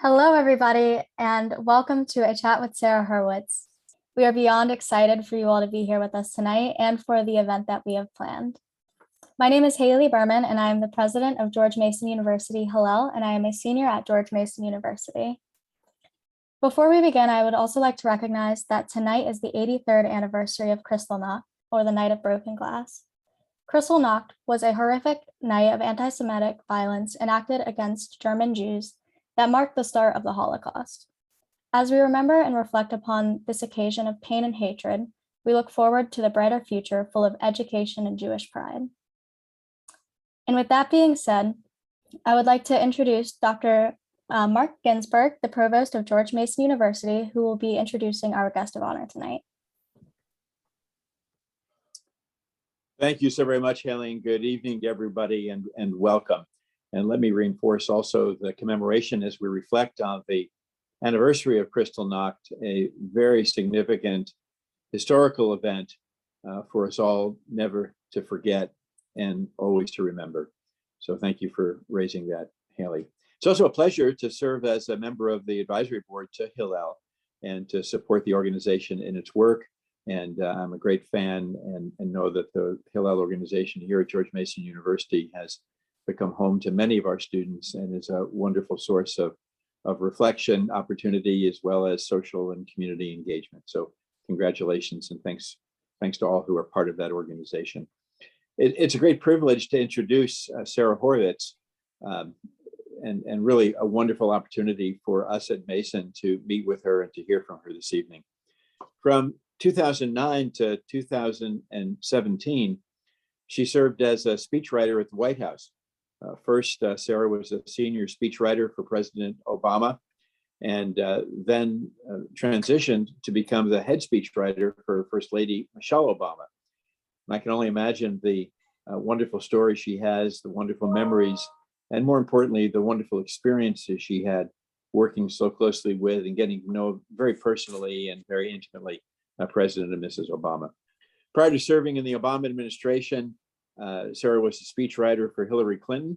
Hello, everybody, and welcome to a chat with Sarah Hurwitz. We are beyond excited for you all to be here with us tonight and for the event that we have planned. My name is Hailey Behrman, and I am the president of George Mason University Hillel, and I am a senior at George Mason University. Before we begin, I would also like to recognize that tonight is the 83rd anniversary of Kristallnacht, or the Night of Broken Glass. Kristallnacht was a horrific night of anti-Semitic violence enacted against German Jews that marked the start of the Holocaust. As we remember and reflect upon this occasion of pain and hatred, we look forward to the brighter future full of education and Jewish pride. And with that being said, I would like to introduce Dr. Mark Ginsberg, the provost of George Mason University, who will be introducing our guest of honor tonight. Thank you so very much, Hailey, and good evening to everybody, and welcome. And let me reinforce also the commemoration as we reflect on the anniversary of Kristallnacht, a very significant historical event for us all never to forget and always to remember. So thank you for raising that, Hailey. It's also a pleasure to serve as a member of the advisory board to Hillel and to support the organization in its work. And I'm a great fan and know that the Hillel organization here at George Mason University has become home to many of our students and is a wonderful source of reflection, opportunity, as well as social and community engagement. So congratulations and thanks to all who are part of that organization. It's a great privilege to introduce Sarah Hurwitz, and really a wonderful opportunity for us at Mason to meet with her and to hear from her this evening. From 2009 to 2017, she served as a speechwriter at the White House. First, Sarah was a senior speechwriter for President Obama, and then transitioned to become the head speechwriter for First Lady Michelle Obama. And I can only imagine the wonderful story she has, the wonderful memories, and more importantly, the wonderful experiences she had working so closely with and getting to know very personally and very intimately President and Mrs. Obama. Prior to serving in the Obama administration, Sarah was a speechwriter for Hillary Clinton,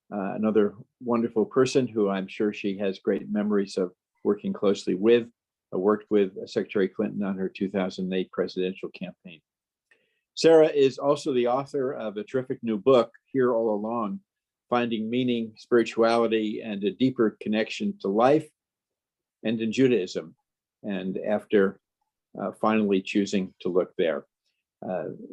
another wonderful person who I'm sure she has great memories of working closely with. Worked with Secretary Clinton on her 2008 presidential campaign. Sarah is also the author of a terrific new book, Here All Along, Finding Meaning, Spirituality, and a Deeper Connection to Life and in Judaism. And after finally choosing to look there.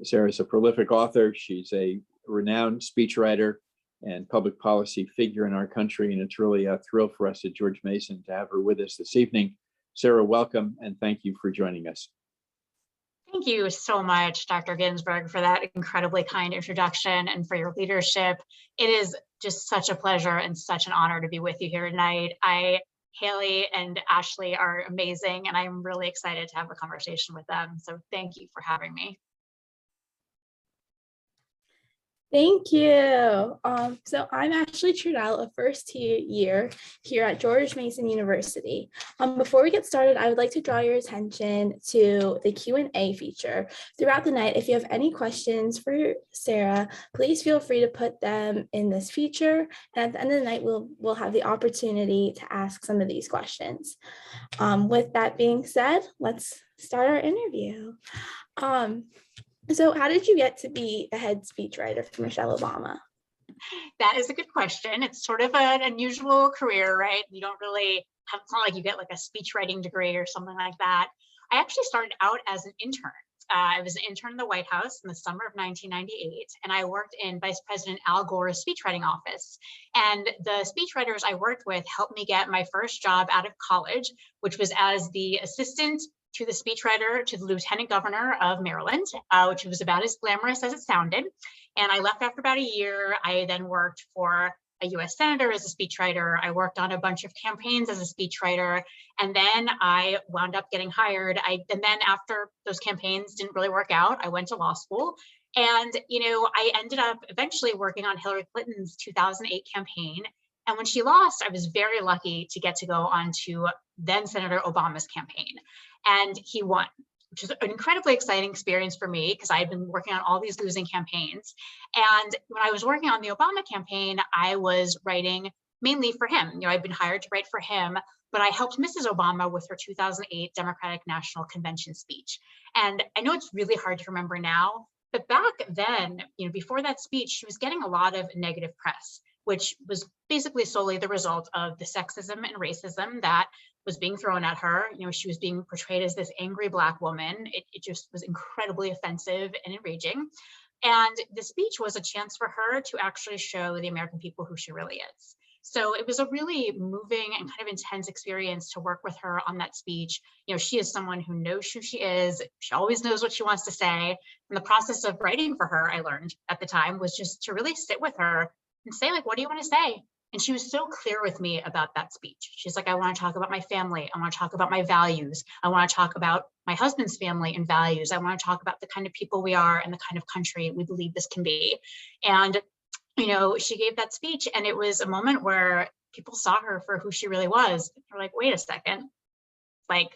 Sarah's a prolific author. She's a renowned speechwriter and public policy figure in our country, and it's really a thrill for us at George Mason to have her with us this evening. Sarah, welcome, and thank you for joining us. Thank you so much, Dr. Ginsberg, for that incredibly kind introduction and for your leadership. It is just such a pleasure and such an honor to be with you here tonight. Hailey and Ashleigh are amazing, and I'm really excited to have a conversation with them. So thank you for having me. Thank you. So I'm Ashleigh Trudell, a first year here at George Mason University. Before we get started, I would like to draw your attention to the Q&A feature. Throughout the night, if you have any questions for Sarah, please feel free to put them in this feature. And at the end of the night, we'll have the opportunity to ask some of these questions. With that being said, let's start our interview. So how did you get to be the head speechwriter for Michelle Obama? That is a good question. It's sort of an unusual career, right? You don't really have, it's not like you get like a speech writing degree or something like that. I actually started out as an intern. I was an intern in the White House in the summer of 1998, and I worked in Vice President Al Gore's speechwriting office. And the speechwriters I worked with helped me get my first job out of college, which was as the assistant to the speechwriter to the lieutenant governor of Maryland, which was about as glamorous as it sounded. And I left after about a year. I then worked for a US senator as a speechwriter. I worked on a bunch of campaigns as a speechwriter. And then I wound up getting hired. And then after those campaigns didn't really work out, I went to law school. And, I ended up eventually working on Hillary Clinton's 2008 campaign. And when she lost, I was very lucky to get to go on to then Senator Obama's campaign. And he won, which is an incredibly exciting experience for me because I had been working on all these losing campaigns. And when I was working on the Obama campaign, I was writing mainly for him. You know, I'd been hired to write for him, but I helped Mrs. Obama with her 2008 Democratic National Convention speech. And I know it's really hard to remember now, but back then, you know, before that speech, she was getting a lot of negative press, which was basically solely the result of the sexism and racism that was being thrown at her. You know, she was being portrayed as this angry Black woman. It just was incredibly offensive and enraging. And the speech was a chance for her to actually show the American people who she really is. So it was a really moving and kind of intense experience to work with her on that speech. You know, she is someone who knows who she is. She always knows what she wants to say. And the process of writing for her, I learned at the time, was just to really sit with her and say, like, what do you want to say? And she was so clear with me about that speech. She's like, I want to talk about my family. I want to talk about my values. I want to talk about my husband's family and values. I want to talk about the kind of people we are and the kind of country we believe this can be. And, you know, she gave that speech, and it was a moment where people saw her for who she really was. They're like, wait a second, like,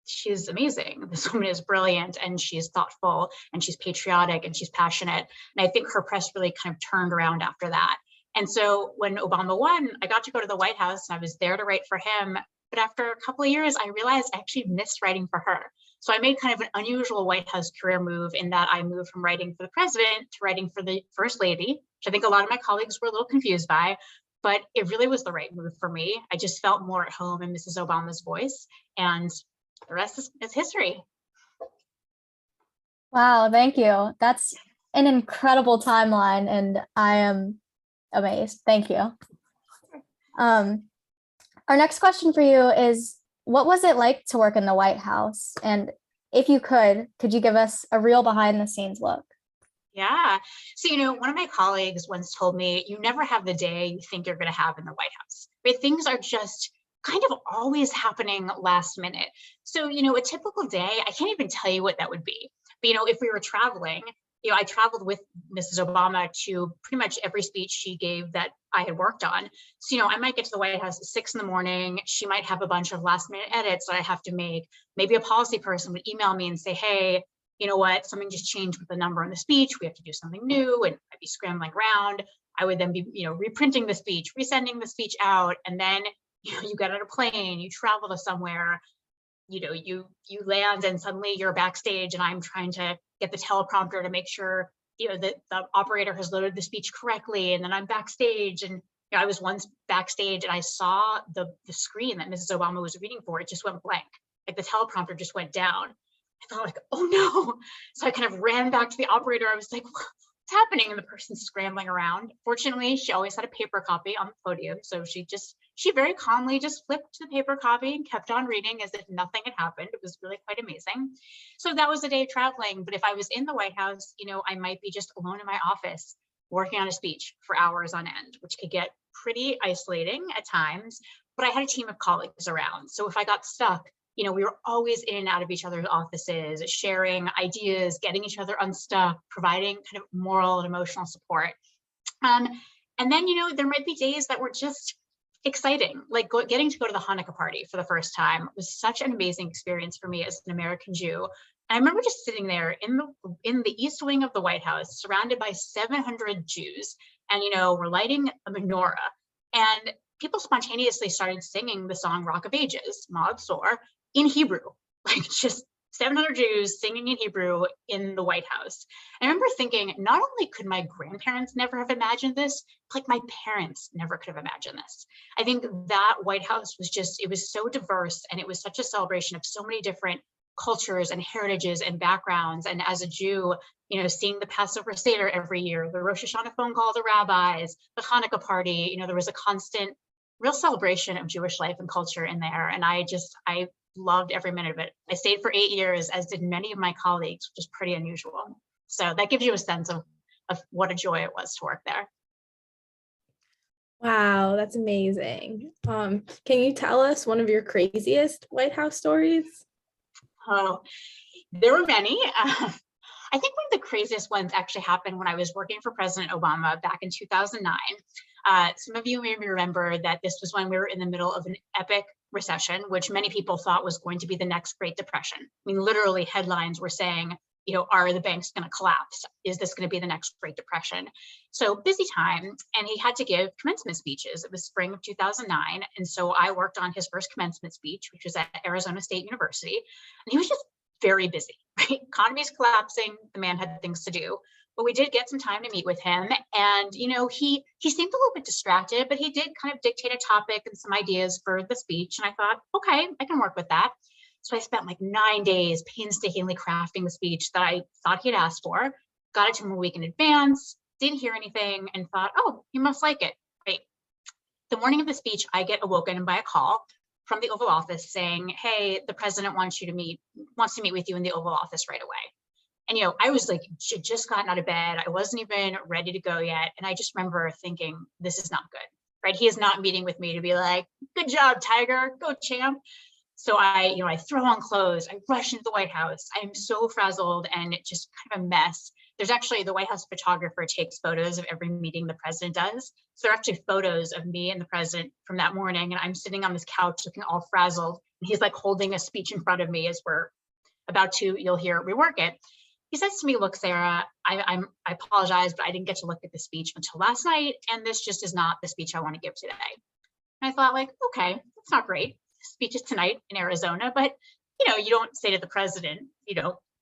she's amazing. This woman is brilliant, and she's thoughtful, and she's patriotic, and she's passionate. And I think her press really kind of turned around after that. And so when Obama won, I got to go to the White House, and I was there to write for him. But after a couple of years, I realized I actually missed writing for her. So I made kind of an unusual White House career move in that I moved from writing for the president to writing for the First Lady, which I think a lot of my colleagues were a little confused by, but it really was the right move for me. I just felt more at home in Mrs. Obama's voice, and the rest is history. Wow, thank you. That's an incredible timeline, and I am amazed. Thank you. Our next question for you is, what was it like to work in the White House? And if you could you give us a real behind the scenes look? Yeah. So, you know, one of my colleagues once told me, you never have the day you think you're going to have in the White House. Right? Things are just kind of always happening last minute. So, you know, a typical day, I can't even tell you what that would be. But, you know, if we were traveling, you know, I traveled with Mrs. Obama to pretty much every speech she gave that I had worked on. So, you know, I might get to the White House at 6 a.m. She might have a bunch of last minute edits that I have to make. Maybe a policy person would email me and say, hey, you know what, something just changed with the number in the speech. We have to do something new. And I'd be scrambling around. I would then be, you know, reprinting the speech, resending the speech out. And then, you know, you get on a plane, you travel to somewhere, you know, you land, and suddenly you're backstage, and I'm trying to get the teleprompter to make sure, you know, that the operator has loaded the speech correctly. And then I'm backstage, and you know, I was once backstage, and I saw the screen that Mrs. Obama was reading for. It just went blank. Like the teleprompter just went down. I thought, like, oh no. So I kind of ran back to the operator. I was like, what's happening? And the person's scrambling around. Fortunately, she always had a paper copy on the podium. So she very calmly just flipped the paper copy and kept on reading as if nothing had happened. It was really quite amazing. So that was a day of traveling. But if I was in the White House, you know, I might be just alone in my office working on a speech for hours on end, which could get pretty isolating at times. But I had a team of colleagues around. So if I got stuck, you know, we were always in and out of each other's offices, sharing ideas, getting each other unstuck, providing kind of moral and emotional support. And then, you know, there might be days that were just exciting, like getting to go to the Hanukkah party for the first time was such an amazing experience for me as an American Jew. And I remember just sitting there in the East Wing of the White House, surrounded by 700 Jews, and, you know, we're lighting a menorah, and people spontaneously started singing the song Rock of Ages, Maad Sor, in Hebrew, like just 700 Jews singing in Hebrew in the White House. I remember thinking, not only could my grandparents never have imagined this, like my parents never could have imagined this. I think that White House was just, it was so diverse, and it was such a celebration of so many different cultures and heritages and backgrounds. And as a Jew, you know, seeing the Passover Seder every year, the Rosh Hashanah phone call to rabbis, the Hanukkah party, you know, there was a constant real celebration of Jewish life and culture in there. And I loved every minute of it. I stayed for 8 years, as did many of my colleagues, which is pretty unusual. So that gives you a sense of what a joy it was to work there. Wow, that's amazing. Can you tell us one of your craziest White House stories? Oh, there were many. I think one of the craziest ones actually happened when I was working for President Obama back in 2009. Some of you may remember that this was when we were in the middle of an epic recession, which many people thought was going to be the next Great Depression. I mean, literally headlines were saying are the banks going to collapse? Is this going to be the next Great Depression? So busy time. And he had to give commencement speeches. It was spring of 2009. And so I worked on his first commencement speech, which was at Arizona State University. And he was just very busy, right? Economy's collapsing. The man had things to do. But we did get some time to meet with him. And, he seemed a little bit distracted, but he did kind of dictate a topic and some ideas for the speech. And I thought, okay, I can work with that. So I spent like 9 days painstakingly crafting the speech that I thought he had asked for, got it to him a week in advance, didn't hear anything, and thought, oh, he must like it. Right. The morning of the speech, I get awoken by a call from the Oval Office saying, hey, the president wants to meet with you in the Oval Office right away. And, I was like, she'd just gotten out of bed. I wasn't even ready to go yet. And I just remember thinking, this is not good, right? He is not meeting with me to be like, good job, Tiger, go champ. So I throw on clothes, I rush into the White House. I'm so frazzled and it's just kind of a mess. There's actually the White House photographer takes photos of every meeting the president does. So there are actually photos of me and the president from that morning. And I'm sitting on this couch looking all frazzled. And he's like holding a speech in front of me as we're about to, you'll hear, rework it. He says to me, look, Sarah, I apologize, but I didn't get to look at the speech until last night. And this just is not the speech I want to give today. And I thought like, okay, that's not great. Speech is tonight in Arizona, but you don't say to the president,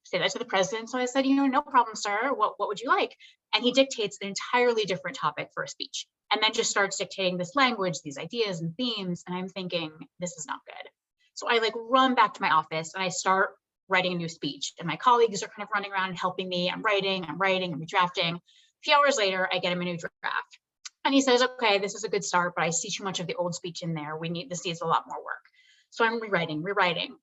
say that to the president. So I said, no problem, sir. What would you like? And he dictates an entirely different topic for a speech and then just starts dictating this language, these ideas and themes. And I'm thinking, this is not good. So I like run back to my office and I start writing a new speech. And my colleagues are kind of running around and helping me. I'm writing, I'm redrafting. A few hours later, I get him a new draft. And he says, okay, this is a good start, but I see too much of the old speech in there. This needs a lot more work. So I'm rewriting.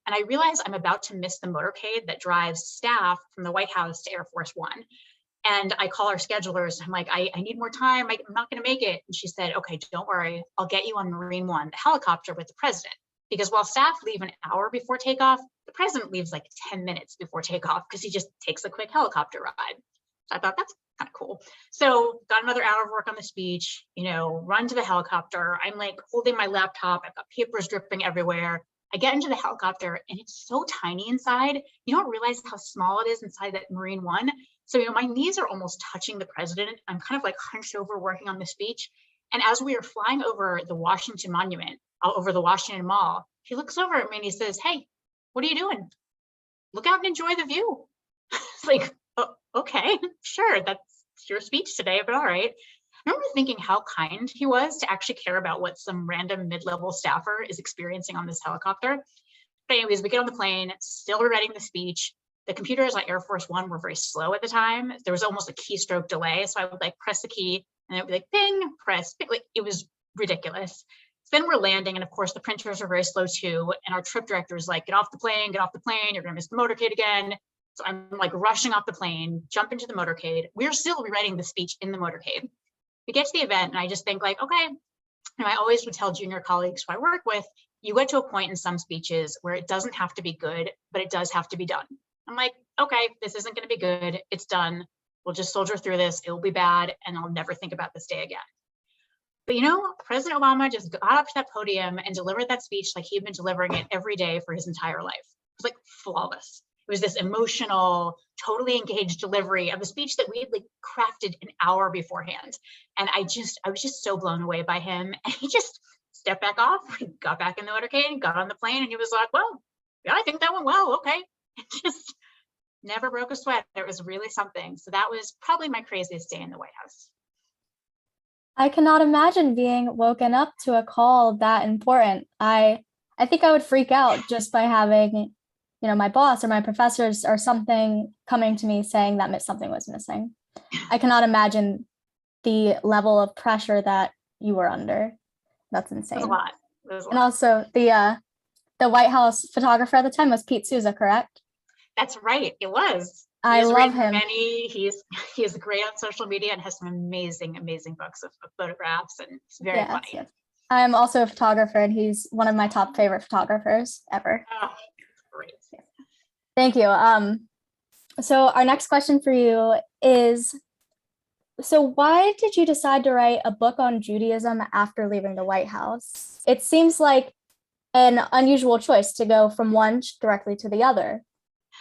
And I realize I'm about to miss the motorcade that drives staff from the White House to Air Force One. And I call our schedulers. I'm like, I need more time. I'm not going to make it. And she said, okay, don't worry. I'll get you on Marine One, the helicopter with the president. Because while staff leave an hour before takeoff, the president leaves like 10 minutes before takeoff because he just takes a quick helicopter ride. So I thought that's kind of cool. So got another hour of work on the speech, run to the helicopter. I'm like holding my laptop. I've got papers dripping everywhere. I get into the helicopter and it's so tiny inside. You don't realize how small it is inside that Marine One. So, my knees are almost touching the president. I'm kind of like hunched over working on the speech. And as we are flying over the Washington Monument, over the Washington Mall, he looks over at me and he says, hey, what are you doing? Look out and enjoy the view. It's like, oh, okay, sure, that's your speech today, but all right. I remember thinking how kind he was to actually care about what some random mid-level staffer is experiencing on this helicopter. But anyways, we get on the plane, still rewriting the speech. The computers on Air Force One were very slow at the time. There was almost a keystroke delay. So I would like press the key and it would be like, ping, press, ping. Like, it was ridiculous. So then we're landing. And of course the printers are very slow too. And our trip director is like, get off the plane, you're gonna miss the motorcade again. So I'm like rushing off the plane, jump into the motorcade. We're still rewriting the speech in the motorcade. We get to the event and I just think like, okay, I always would tell junior colleagues who I work with, you get to a point in some speeches where it doesn't have to be good, but it does have to be done. I'm like, okay, this isn't going to be good. It's done. We'll just soldier through this. It will be bad. And I'll never think about this day again. But President Obama just got up to that podium and delivered that speech like he'd been delivering it every day for his entire life. It was like flawless. It was this emotional, totally engaged delivery of a speech that we had like crafted an hour beforehand. And I was just so blown away by him. And he just stepped back off, got back in the motorcade, got on the plane, and he was like, well, yeah, I think that went well. Okay. And just never broke a sweat. It was really something. So that was probably my craziest day in the White House. I cannot imagine being woken up to a call that important. I think I would freak out just by having my boss or my professors or something coming to me saying that something was missing. I cannot imagine the level of pressure that you were under. That's insane. It was a lot. And also the White House photographer at the time was Pete Souza, correct? That's right. It was. I love him. He is great on social media and has some amazing books of photographs, and it's very funny. Yes. I'm also a photographer and he's one of my top favorite photographers ever. Oh, great. Thank you. So our next question for you is, so why did you decide to write a book on Judaism after leaving the White House? It seems like an unusual choice to go from one directly to the other.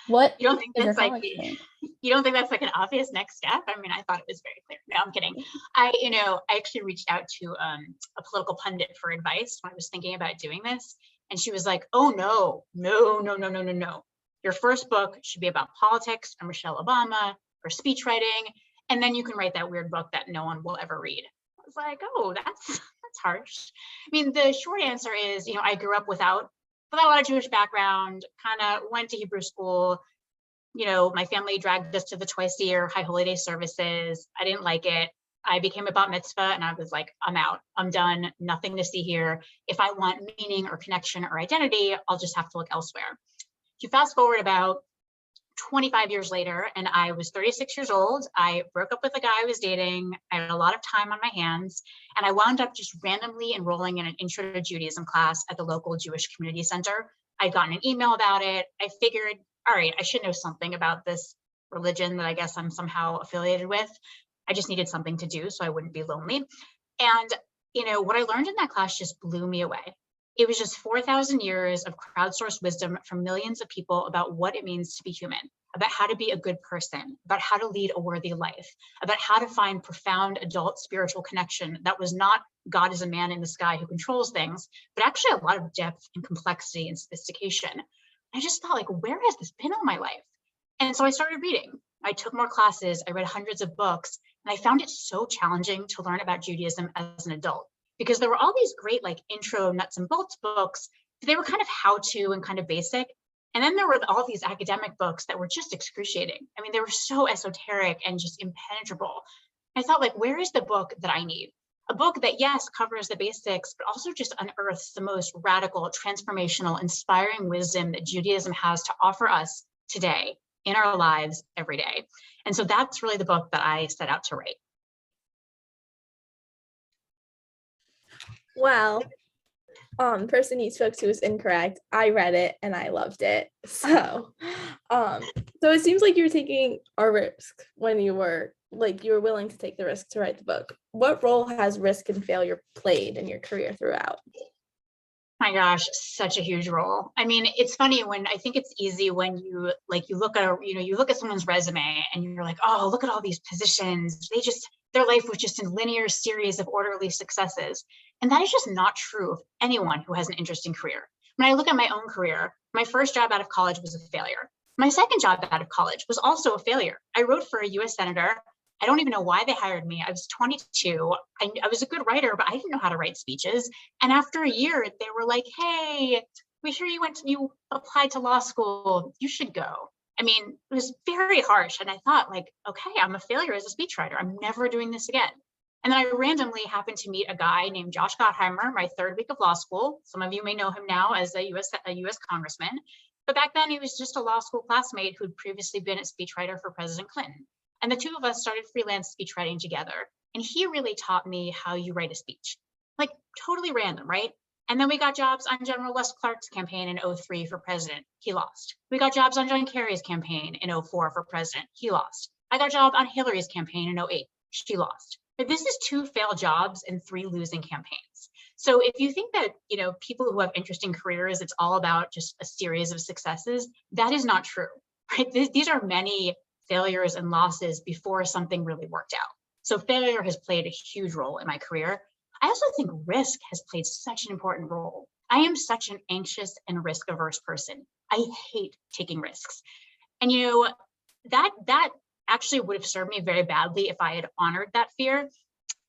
What You don't think is your that's like college dream? you don't think that's like an obvious next step? I mean, I thought it was very clear. No, I'm kidding. I actually reached out to a political pundit for advice when I was thinking about doing this, and she was like, "Oh no, no, no, no, no, no, no. Your first book should be about politics or Michelle Obama or speech writing, and then you can write that weird book that no one will ever read." I was like, "Oh, that's harsh." I mean, the short answer is, I grew up without a lot of Jewish background, kind of went to Hebrew school. My family dragged us to the twice a year High Holy Day services. I didn't like it. I became a bat mitzvah and I was like, I'm out. I'm done. Nothing to see here. If I want meaning or connection or identity, I'll just have to look elsewhere. If you fast forward about 25 years later, and I was 36 years old, I broke up with a guy I was dating. I had a lot of time on my hands, and I wound up just randomly enrolling in an Intro to Judaism class at the local Jewish community center. I'd gotten an email about it. I figured, all right, I should know something about this religion that I guess I'm somehow affiliated with. I just needed something to do so I wouldn't be lonely. And, what I learned in that class just blew me away. It was just 4,000 years of crowdsourced wisdom from millions of people about what it means to be human, about how to be a good person, about how to lead a worthy life, about how to find profound adult spiritual connection that was not God is a man in the sky who controls things, but actually a lot of depth and complexity and sophistication. I just thought, like, where has this been all my life? And so I started reading. I took more classes, I read hundreds of books, and I found it so challenging to learn about Judaism as an adult, because there were all these great like intro nuts and bolts books, but they were kind of how-to and kind of basic. And then there were all these academic books that were just excruciating. I mean, they were so esoteric and just impenetrable. I thought, like, where is the book that I need? A book that, yes, covers the basics, but also just unearths the most radical, transformational, inspiring wisdom that Judaism has to offer us today in our lives every day. And so that's really the book that I set out to write. Well, the person you spoke to was incorrect. I read it and I loved it. So it seems like you were taking a risk when you were willing to take the risk to write the book. What role has risk and failure played in your career throughout? My gosh, such a huge role. I mean, it's funny when I think it's easy when you look at someone's resume and you're like, oh, look at all these positions. Their life was just a linear series of orderly successes. And that is just not true of anyone who has an interesting career. When I look at my own career, my first job out of college was a failure. My second job out of college was also a failure. I wrote for a US senator. I don't even know why they hired me. I was 22. I was a good writer, but I didn't know how to write speeches. And after a year, they were like, hey, we hear you applied to law school. You should go. I mean, it was very harsh. And I thought, like, okay, I'm a failure as a speechwriter. I'm never doing this again. And then I randomly happened to meet a guy named Josh Gottheimer, my third week of law school. Some of you may know him now as a US congressman. But back then, he was just a law school classmate who'd previously been a speechwriter for President Clinton. And the two of us started freelance speechwriting together. And he really taught me how you write a speech, like totally random, right? And then we got jobs on General Les Clark's campaign in 2003 for president. He lost. We got jobs on John Kerry's campaign in 2004 for president. He lost. I got a job on Hillary's campaign in 2008. She lost. But this is 2 failed jobs and 3 losing campaigns. So if you think that, people who have interesting careers, it's all about just a series of successes, that is not true, right? These are many failures and losses before something really worked out. So failure has played a huge role in my career. I also think risk has played such an important role. I am such an anxious and risk-averse person. I hate taking risks. And that actually would have served me very badly if I had honored that fear.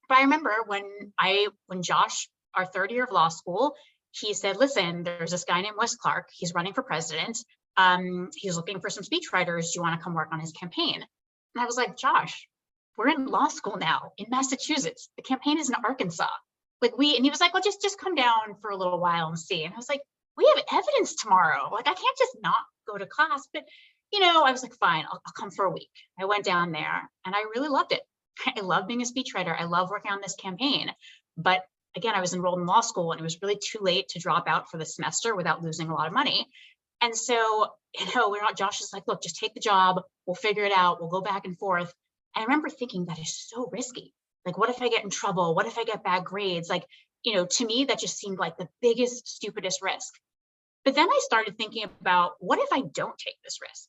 But I remember when Josh, our third year of law school, he said, listen, there's this guy named Wes Clark. He's running for president. He's looking for some speechwriters. Do you want to come work on his campaign? And I was like, Josh, we're in law school now in Massachusetts. The campaign is in Arkansas. And he was like, well, just come down for a little while and see. And I was like, we have evidence tomorrow. Like, I can't just not go to class. But, I was like, fine, I'll come for a week. I went down there and I really loved it. I love being a speechwriter. I love working on this campaign. But again, I was enrolled in law school and it was really too late to drop out for the semester without losing a lot of money. And so, Josh is like, look, just take the job. We'll figure it out. We'll go back and forth. And I remember thinking that is so risky. Like, what if I get in trouble? What if I get bad grades? Like, to me, that just seemed like the biggest, stupidest risk. But then I started thinking about, what if I don't take this risk?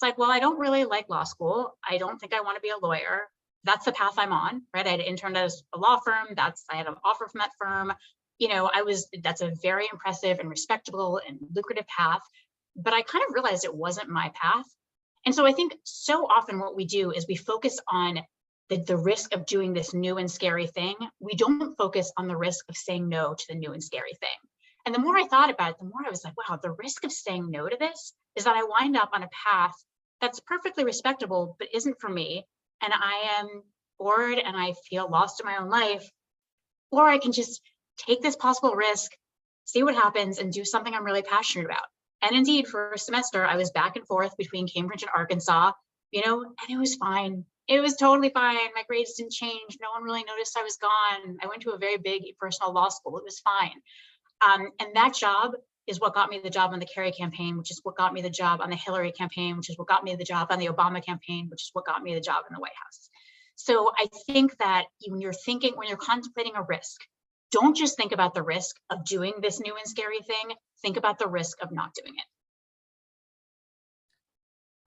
It's like, well, I don't really like law school. I don't think I want to be a lawyer. That's the path I'm on, right? I had interned as a law firm. I had an offer from that firm. That's a very impressive and respectable and lucrative path. But I kind of realized it wasn't my path. And so I think so often what we do is we focus on the risk of doing this new and scary thing. We don't focus on the risk of saying no to the new and scary thing. And the more I thought about it, the more I was like, wow, the risk of saying no to this is that I wind up on a path that's perfectly respectable, but isn't for me. And I am bored and I feel lost in my own life. Or I can just take this possible risk, see what happens, and do something I'm really passionate about. And indeed, for a semester, I was back and forth between Cambridge and Arkansas, and it was fine. It was totally fine. My grades didn't change. No one really noticed I was gone. I went to a very big personal law school. It was fine. And that job is what got me the job on the Kerry campaign, which is what got me the job on the Hillary campaign, which is what got me the job on the Obama campaign, which is what got me the job in the White House. So I think that when you're contemplating a risk, don't just think about the risk of doing this new and scary thing. Think about the risk of not doing it.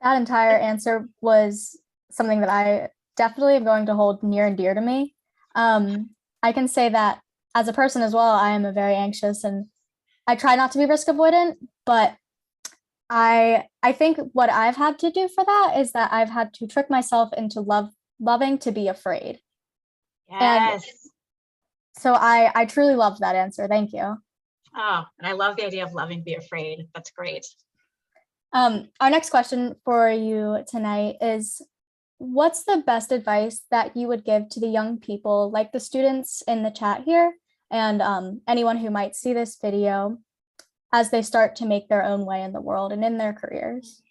That entire answer was something that I definitely am going to hold near and dear to me. I can say that as a person as well, I am a very anxious and I try not to be risk avoidant, but I think what I've had to do for that is that I've had to trick myself into loving to be afraid. Yes. And so I truly loved that answer. Thank you. Oh, and I love the idea of loving to be afraid. That's great. Our next question for you tonight is, what's the best advice that you would give to the young people, like the students in the chat here, and anyone who might see this video as they start to make their own way in the world and in their careers?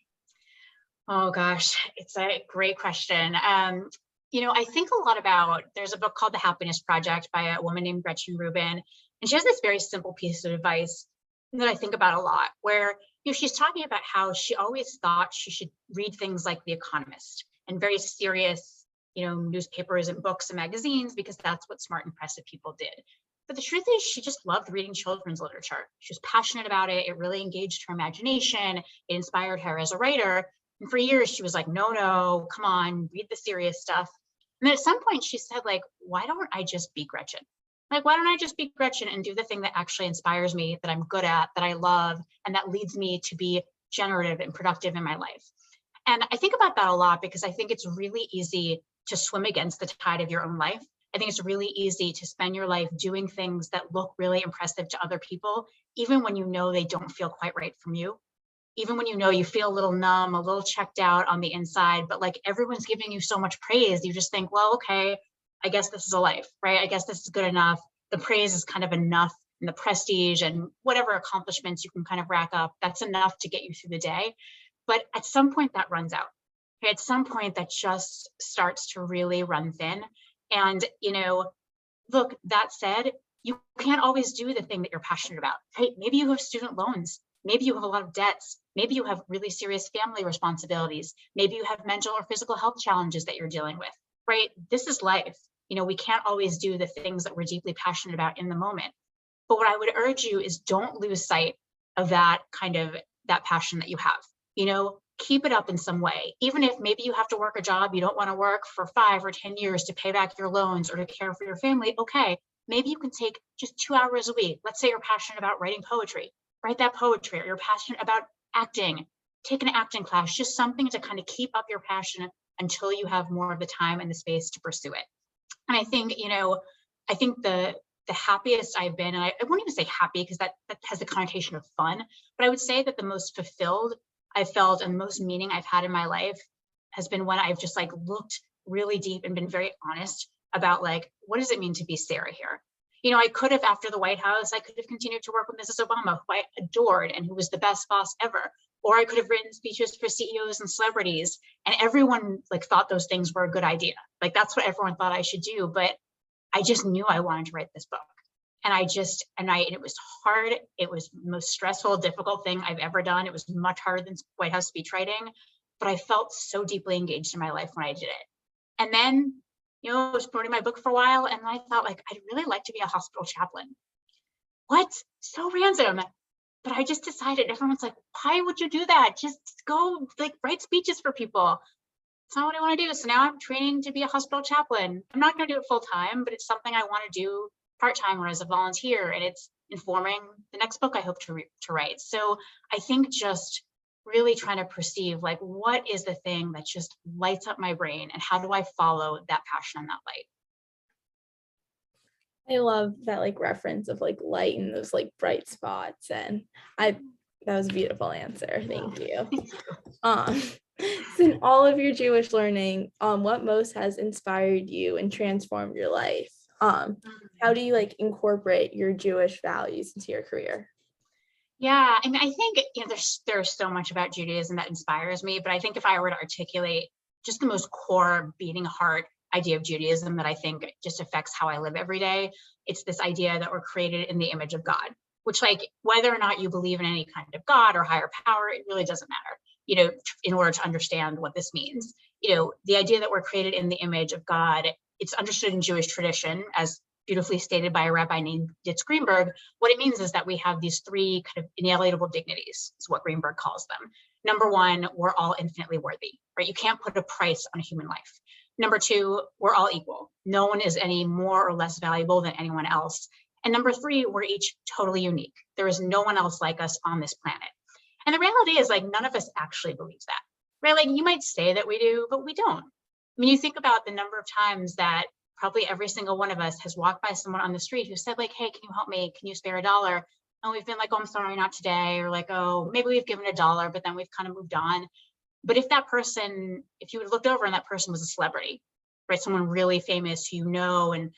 Oh gosh, it's a great question. I think a lot about, there's a book called The Happiness Project by a woman named Gretchen Rubin, and she has this very simple piece of advice that I think about a lot, where she's talking about how she always thought she should read things like The Economist and very serious, newspapers and books and magazines, because that's what smart, impressive people did. But the truth is, she just loved reading children's literature. She was passionate about it. It really engaged her imagination. It inspired her as a writer. And for years, she was like, no, come on, read the serious stuff. And then at some point she said, why don't I just be Gretchen? Why don't I just be Gretchen and do the thing that actually inspires me, that I'm good at, that I love, and that leads me to be generative and productive in my life? And I think about that a lot because I think it's really easy to swim against the tide of your own life. I think it's really easy to spend your life doing things that look really impressive to other people, even when you know they don't feel quite right from you. Even when you feel a little numb, a little checked out on the inside, but everyone's giving you so much praise, you just think, well, okay, I guess this is a life, right? I guess this is good enough. The praise is kind of enough, and the prestige and whatever accomplishments you can kind of rack up, that's enough to get you through the day. But at some point that runs out. Okay? At some point that just starts to really run thin. And, look, that said, you can't always do the thing that you're passionate about, right? Maybe you have student loans. Maybe you have a lot of debts. Maybe you have really serious family responsibilities. Maybe you have mental or physical health challenges that you're dealing with, right? This is life. We can't always do the things that we're deeply passionate about in the moment. But what I would urge you is don't lose sight of that passion that you have. Keep it up in some way. Even if maybe you have to work a job you don't want to work for 5 or 10 years to pay back your loans or to care for your family, okay, maybe you can take just 2 hours a week. Let's say you're passionate about writing poetry. Write that poetry, or you're passionate about acting, take an acting class, just something to kind of keep up your passion until you have more of the time and the space to pursue it. And I think, the happiest I've been, and I won't even say happy because that has a connotation of fun, but I would say that the most fulfilled I've felt and the most meaning I've had in my life has been when I've just looked really deep and been very honest about what does it mean to be Sarah here? I could have, after the White House, I could have continued to work with Mrs. Obama, who I adored and who was the best boss ever. Or I could have written speeches for CEOs and celebrities, and everyone thought those things were a good idea. That's what everyone thought I should do. But I just knew I wanted to write this book. And it was hard. It was the most stressful, difficult thing I've ever done. It was much harder than White House speech writing, but I felt so deeply engaged in my life when I did it. And then, I was promoting my book for a while, and I thought I'd really like to be a hospital chaplain. What? So random. But I just decided, everyone's like, why would you do that? Just go like write speeches for people. It's not what I want to do. So now I'm training to be a hospital chaplain. I'm not going to do it full time, but it's something I want to do part-time or as a volunteer. And it's informing the next book I hope to write. So I think just really trying to perceive like, what is the thing that just lights up my brain and how do I follow that passion and that light? I love that like reference of like light and those like bright spots. And that was a beautiful answer. Thank you. So in all of your Jewish learning, what most has inspired you and transformed your life? How do you like incorporate your Jewish values into your career? Yeah, I mean, I think there's so much about Judaism that inspires me, but I think if I were to articulate just the most core beating heart idea of Judaism that I think just affects how I live every day, it's this idea that we're created in the image of God, which like whether or not you believe in any kind of God or higher power, it really doesn't matter, in order to understand what this means. The idea that we're created in the image of God, it's understood in Jewish tradition as beautifully stated by a rabbi named Ditz Greenberg. What it means is that we have these three kind of inalienable dignities, is what Greenberg calls them. Number one, we're all infinitely worthy, right? You can't put a price on a human life. Number two, we're all equal. No one is any more or less valuable than anyone else. And number three, we're each totally unique. There is no one else like us on this planet. And the reality is like, none of us actually believes that, right? Like you might say that we do, but we don't. I mean, you think about the number of times that probably every single one of us has walked by someone on the street who said like, hey, can you help me? Can you spare $1? And we've been like, oh, I'm sorry, not today. Or like, oh, maybe we've given $1, but then we've kind of moved on. But if that person, if you had looked over and that person was a celebrity, right? Someone really famous who and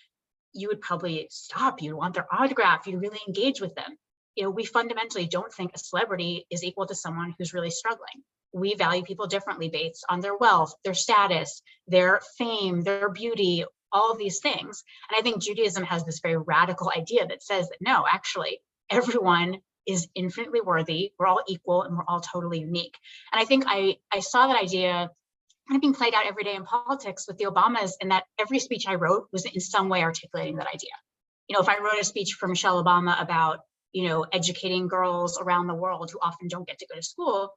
you would probably stop, you'd want their autograph, you'd really engage with them. We fundamentally don't think a celebrity is equal to someone who's really struggling. We value people differently based on their wealth, their status, their fame, their beauty, all of these things. And I think Judaism has this very radical idea that says that no, actually, everyone is infinitely worthy. We're all equal and we're all totally unique. And I think I saw that idea kind of being played out every day in politics with the Obamas, and that every speech I wrote was in some way articulating that idea. If I wrote a speech for Michelle Obama about, educating girls around the world who often don't get to go to school,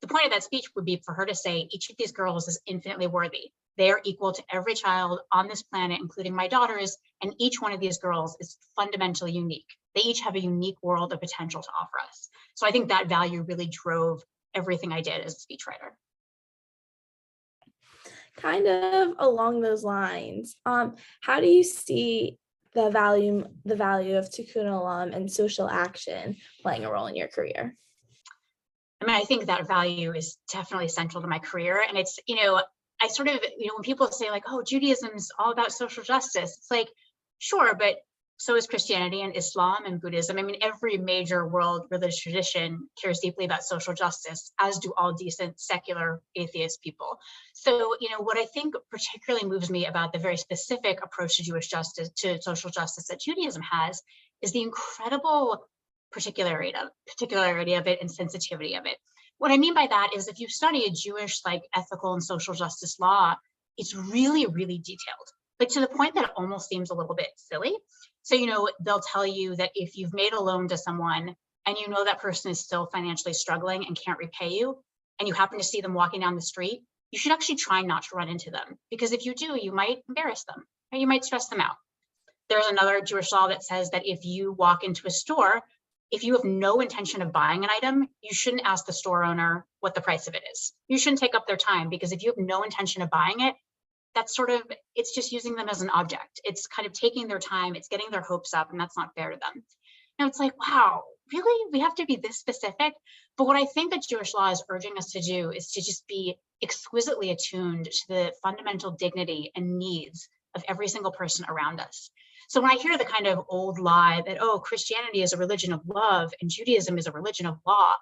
the point of that speech would be for her to say, each of these girls is infinitely worthy. They are equal to every child on this planet, including my daughters, and each one of these girls is fundamentally unique. They each have a unique world of potential to offer us. So I think that value really drove everything I did as a speechwriter. Kind of along those lines, how do you see the value of Tikkun Olam and social action playing a role in your career? I mean, I think that value is definitely central to my career. And it's, I sort of, when people say like, oh, Judaism is all about social justice, it's like, sure, but so is Christianity and Islam and Buddhism. I mean, every major world religious tradition cares deeply about social justice, as do all decent, secular, atheist people. So, what I think particularly moves me about the very specific approach to Jewish justice, to social justice that Judaism has, is the incredible particularity of it and sensitivity of it. What I mean by that is if you study a Jewish ethical and social justice law, it's really, really detailed, but to the point that it almost seems a little bit silly. So, they'll tell you that if you've made a loan to someone and that person is still financially struggling and can't repay you, and you happen to see them walking down the street, you should actually try not to run into them, because if you do, you might embarrass them or you might stress them out. There's another Jewish law that says that if you walk into a store, if you have no intention of buying an item, you shouldn't ask the store owner what the price of it is. You shouldn't take up their time, because if you have no intention of buying it, that's it's just using them as an object. It's kind of taking their time, it's getting their hopes up, and that's not fair to them. Now it's like, wow, really? We have to be this specific? But what I think that Jewish law is urging us to do is to just be exquisitely attuned to the fundamental dignity and needs of every single person around us. So when I hear the kind of old lie that, oh, Christianity is a religion of love and Judaism is a religion of law,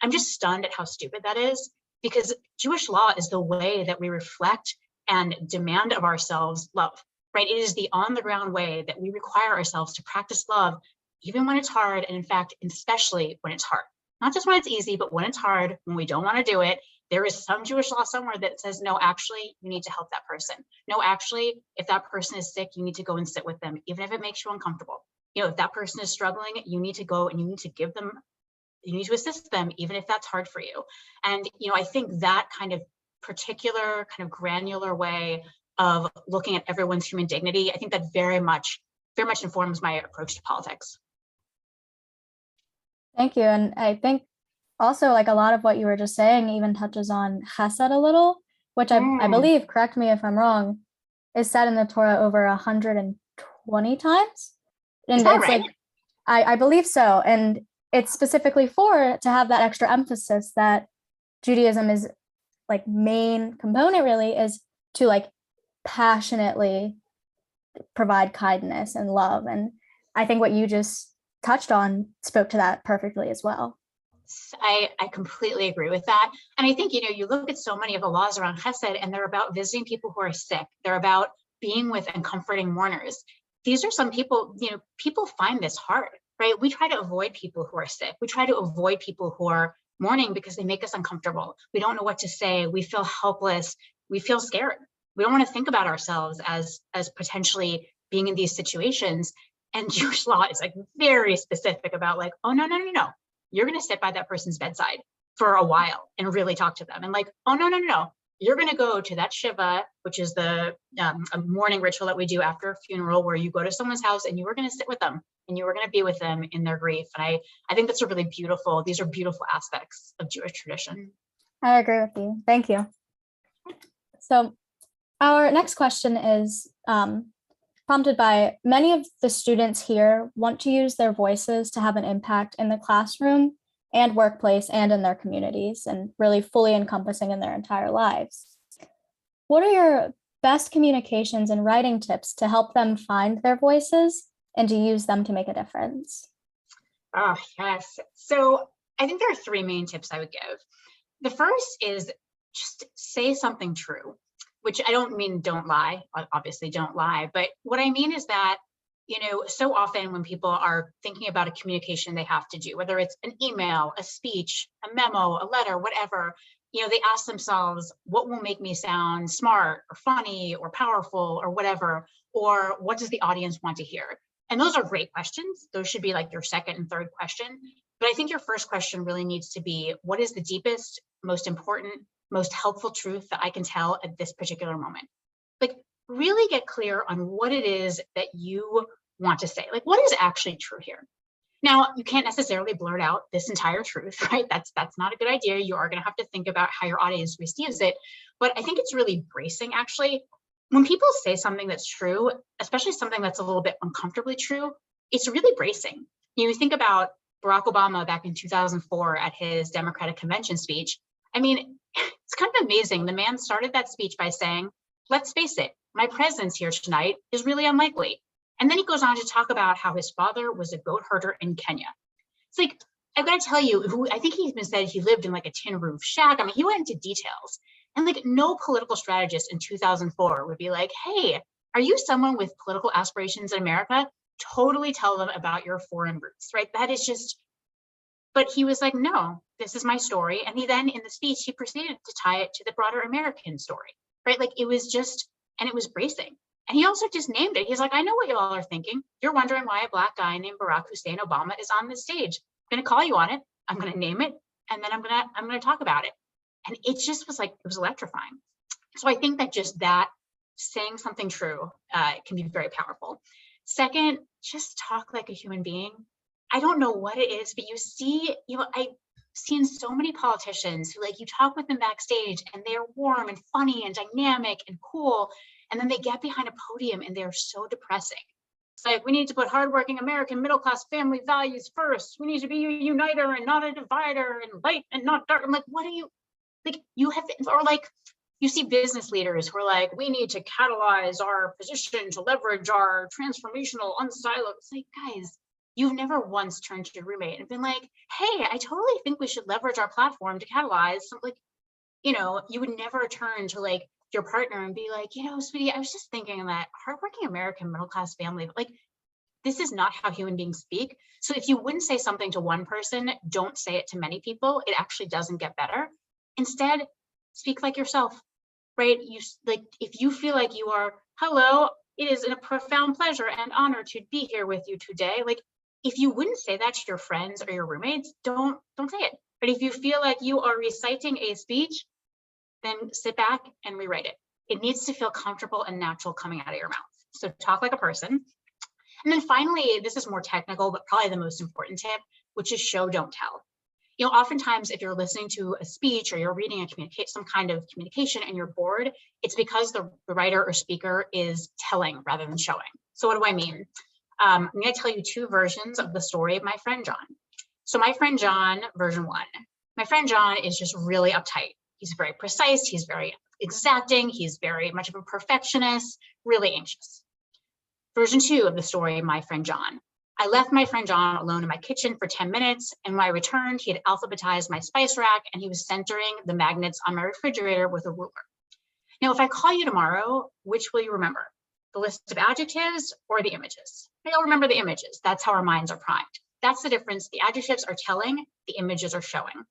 I'm just stunned at how stupid that is, because Jewish law is the way that we reflect and demand of ourselves love, right? It is the on the ground way that we require ourselves to practice love, even when it's hard. And in fact, especially when it's hard, not just when it's easy, but when it's hard, when we don't want to do it. There is some Jewish law somewhere that says, no, actually, you need to help that person. No, actually, if that person is sick, you need to go and sit with them, even if it makes you uncomfortable. If that person is struggling, you need to go and you need to give them you need to assist them, even if that's hard for you. And, I think that kind of particular, kind of granular way of looking at everyone's human dignity, I think that very much informs my approach to politics. Thank you. And I think also like a lot of what you were just saying even touches on chesed a little, which I believe, correct me if I'm wrong, is said in the Torah over 120 times. And Is that it's right? like, I believe so. And it's specifically to have that extra emphasis that Judaism is like main component really is to like passionately provide kindness and love. And I think what you just touched on spoke to that perfectly as well. I completely agree with that. And I think, you look at so many of the laws around chesed and they're about visiting people who are sick. They're about being with and comforting mourners. These are some people, people find this hard, right? We try to avoid people who are sick. We try to avoid people who are mourning because they make us uncomfortable. We don't know what to say. We feel helpless. We feel scared. We don't want to think about ourselves as potentially being in these situations. And Jewish law is like very specific about like, oh, no. You're going to sit by that person's bedside for a while and really talk to them. And like, oh, no. You're going to go to that shiva, which is the a mourning ritual that we do after a funeral, where you go to someone's house and you are going to sit with them and you are going to be with them in their grief. And I think that's a really these are beautiful aspects of Jewish tradition. I agree with you. Thank you. So our next question is prompted by many of the students here want to use their voices to have an impact in the classroom and workplace and in their communities, and really fully encompassing in their entire lives. What are your best communications and writing tips to help them find their voices and to use them to make a difference? Oh, yes. So I think there are three main tips I would give. The first is just say something true, which I don't mean don't lie, obviously don't lie, but what I mean is that, so often when people are thinking about a communication they have to do, whether it's an email, a speech, a memo, a letter, whatever, they ask themselves, what will make me sound smart or funny or powerful or whatever, or what does the audience want to hear? And those are great questions. Those should be like your second and third question. But I think your first question really needs to be, what is the deepest, most important, most helpful truth that I can tell at this particular moment? Like, really get clear on what it is that you want to say. Like, what is actually true here? Now, you can't necessarily blurt out this entire truth, right? That's not a good idea. You are going to have to think about how your audience receives it. But I think it's really bracing, actually. When people say something that's true, especially something that's a little bit uncomfortably true, it's really bracing. You think about Barack Obama back in 2004 at his Democratic Convention speech. I mean, it's kind of amazing. The man started that speech by saying, let's face it, my presence here tonight is really unlikely. And then he goes on to talk about how his father was a goat herder in Kenya. It's like, I've got to tell you, I think he even said he lived in like a tin roof shack. I mean, he went into details. And like no political strategist in 2004 would be like, hey, are you someone with political aspirations in America? Totally tell them about your foreign roots, right? That is just, but he was like, no, this is my story. And he then in the speech, he proceeded to tie it to the broader American story, right? Like it was just, and it was bracing. And he also just named it. He's like, I know what you all are thinking. You're wondering why a Black guy named Barack Hussein Obama is on this stage. I'm going to call you on it. I'm going to name it. And then I'm going to talk about it. And it just was like, it was electrifying. So I think that just that saying something true can be very powerful. Second, just talk like a human being. I don't know what it is, but you see, I've seen so many politicians who like you talk with them backstage and they're warm and funny and dynamic and cool. And then they get behind a podium and they're so depressing. It's like, we need to put hardworking American middle-class family values first. We need to be a uniter and not a divider, and light and not dark. I'm like, what are you, like you have, or like you see business leaders who are like, we need to catalyze our position to leverage our transformational unsiloed. It's like, guys, you've never once turned to your roommate and been like, hey, I totally think we should leverage our platform to catalyze something. Like, you would never turn to like your partner and be like, sweetie, I was just thinking that hardworking American middle-class family, like, this is not how human beings speak. So if you wouldn't say something to one person, don't say it to many people. It actually doesn't get better. Instead, speak like yourself, right? You like, if you feel like you are, hello, it is a profound pleasure and honor to be here with you today. Like, If you wouldn't say that to your friends or your roommates, don't say it. But if you feel like you are reciting a speech, then sit back and rewrite it. It needs to feel comfortable and natural coming out of your mouth. So talk like a person. And then finally, this is more technical, but probably the most important tip, which is show, don't tell. You know, oftentimes if you're listening to a speech or you're reading some kind of communication and you're bored, it's because the writer or speaker is telling rather than showing. So what do I mean? I'm going to tell you two versions of the story of my friend John. So my friend John, version one. My friend John is just really uptight. He's very precise. He's very exacting. He's very much of a perfectionist, really anxious. Version two of the story, my friend John. I left my friend John alone in my kitchen for 10 minutes, and when I returned, he had alphabetized my spice rack and he was centering the magnets on my refrigerator with a ruler. Now, if I call you tomorrow, which will you remember? The list of adjectives or the images? You'll remember the images. That's how our minds are primed. That's the difference. The adjectives are telling, the images are showing.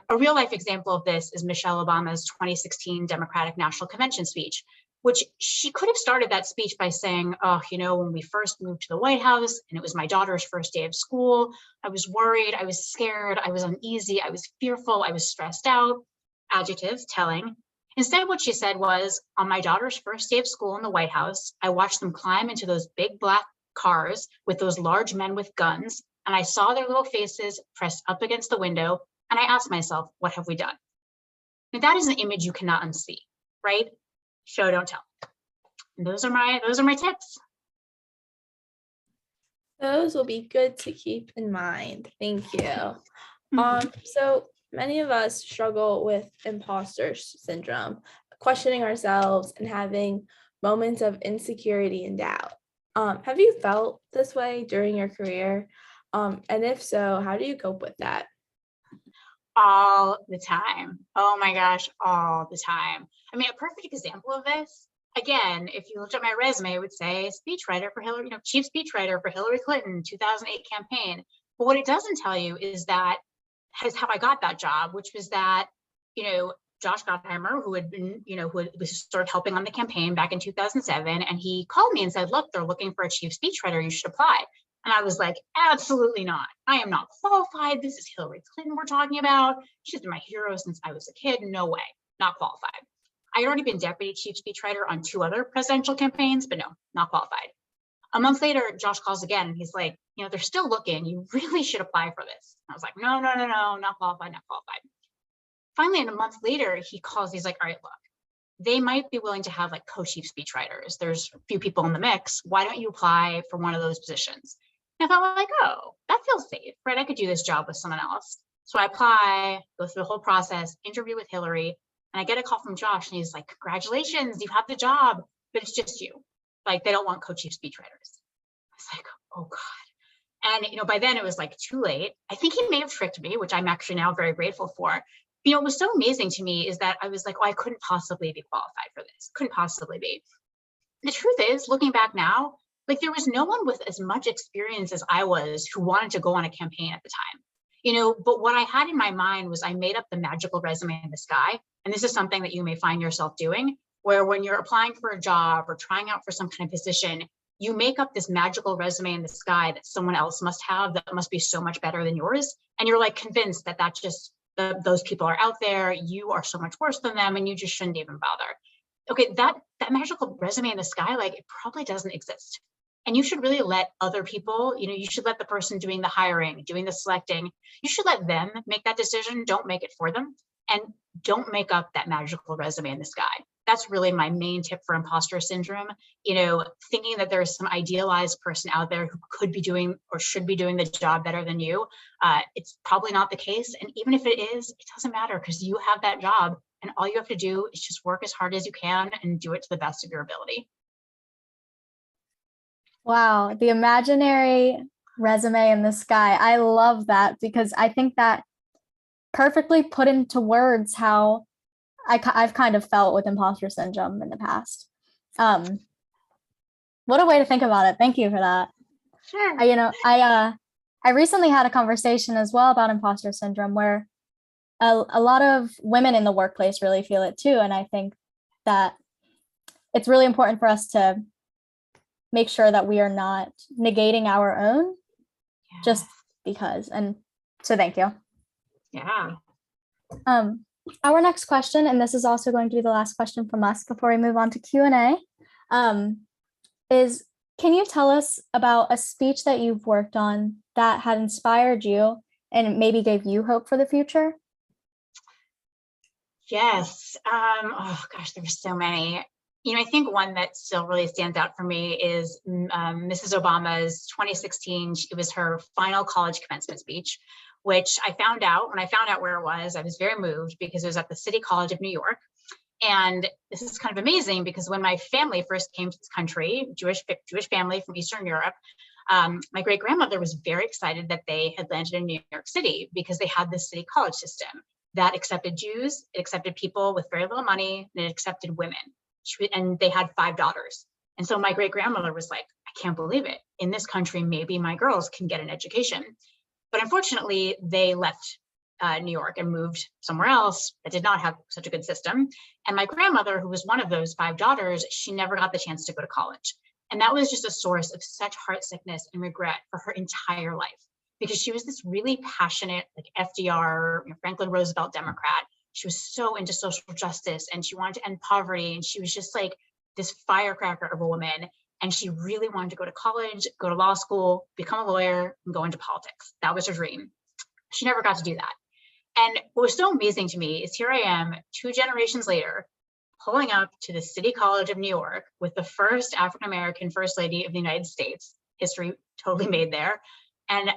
A real life example of this is Michelle Obama's 2016 Democratic National Convention speech, which she could have started that speech by saying, oh, you know, when we first moved to the White House and it was my daughter's first day of school, I was worried, I was scared, I was uneasy, I was fearful, I was stressed out. Adjectives, telling. Instead, what she said was, on my daughter's first day of school in the White House, I watched them climb into those big black cars with those large men with guns, and I saw their little faces pressed up against the window, and I asked myself, what have we done? Now, that is an image you cannot unsee, right? Show, don't tell. And those are my tips. Those will be good to keep in mind. Thank you. So many of us struggle with imposter syndrome, questioning ourselves and having moments of insecurity and doubt. Have you felt this way during your career? And if so, how do you cope with that? All the time. Oh my gosh, all the time. I mean, a perfect example of this, again, if you looked at my resume, it would say speechwriter for Hillary, chief speechwriter for Hillary Clinton 2008 campaign. But what it doesn't tell you is that is how I got that job, which was that, Josh Gottheimer, who had been, who was sort of helping on the campaign back in 2007, and he called me and said, look, they're looking for a chief speechwriter, you should apply. And I was like, absolutely not. I am not qualified. This is Hillary Clinton we're talking about. She's been my hero since I was a kid. No way, not qualified. I had already been deputy chief speechwriter on 2 other presidential campaigns, but no, not qualified. A month later, Josh calls again and he's like, they're still looking. You really should apply for this. I was like, no, not qualified, not qualified. Finally, a month later, he calls, he's like, all right, look, they might be willing to have like co-chief speechwriters. There's a few people in the mix. Why don't you apply for one of those positions? And I thought like, oh, that feels safe, right? I could do this job with someone else. So I apply, go through the whole process, interview with Hillary, and I get a call from Josh and he's like, congratulations, you have the job, but it's just you. Like they don't want co-chief speechwriters. I was like, oh God. And by then it was like too late. I think he may have tricked me, which I'm actually now very grateful for. What was so amazing to me is that I was like, oh, I couldn't possibly be qualified for this. Couldn't possibly be. The truth is, looking back now, like there was no one with as much experience as I was who wanted to go on a campaign at the time. But what I had in my mind was I made up the magical resume in the sky. And this is something that you may find yourself doing, where when you're applying for a job or trying out for some kind of position, you make up this magical resume in the sky that someone else must have that must be so much better than yours. And you're like convinced that that's just those people are out there, you are so much worse than them, and you just shouldn't even bother. Okay, that magical resume in the sky, like it probably doesn't exist. And you should really let other people, you should let the person doing the hiring, doing the selecting, you should let them make that decision. Don't make it for them. And don't make up that magical resume in the sky. That's really my main tip for imposter syndrome. Thinking that there's some idealized person out there who could be doing or should be doing the job better than you. It's probably not the case. And even if it is, it doesn't matter because you have that job and all you have to do is just work as hard as you can and do it to the best of your ability. Wow, the imaginary resume in the sky. I love that because I think that perfectly put into words how I've kind of felt with imposter syndrome in the past. What a way to think about it. Thank you for that. Sure. I recently had a conversation as well about imposter syndrome where a lot of women in the workplace really feel it too. And I think that it's really important for us to make sure that we are not negating our own just because. And so thank you. Yeah. Our next question, and this is also going to be the last question from us before we move on to Q&A, is can you tell us about a speech that you've worked on that had inspired you and maybe gave you hope for the future? Yes. Oh gosh, there were so many. I think one that still really stands out for me is Mrs. Obama's 2016. It was her final college commencement speech, which I found out when I found out where it was. I was very moved because it was at the City College of New York. And this is kind of amazing because when my family first came to this country, Jewish family from Eastern Europe, my great grandmother was very excited that they had landed in New York City because they had this city college system that accepted Jews, it accepted people with very little money, and it accepted women. And they had 5 daughters. And so my great grandmother was like, I can't believe it. In this country, maybe my girls can get an education. But unfortunately, they left New York and moved somewhere else that did not have such a good system. And my grandmother, who was one of those 5 daughters, she never got the chance to go to college. And that was just a source of such heart sickness and regret for her entire life, because she was this really passionate, like FDR, Franklin Roosevelt Democrat. She was so into social justice and she wanted to end poverty. And she was just like this firecracker of a woman. And she really wanted to go to college, go to law school, become a lawyer, and go into politics. That was her dream. She never got to do that. And what was so amazing to me is here I am 2 generations later, pulling up to the City College of New York with the first African-American First Lady of the United States, history totally made there. And,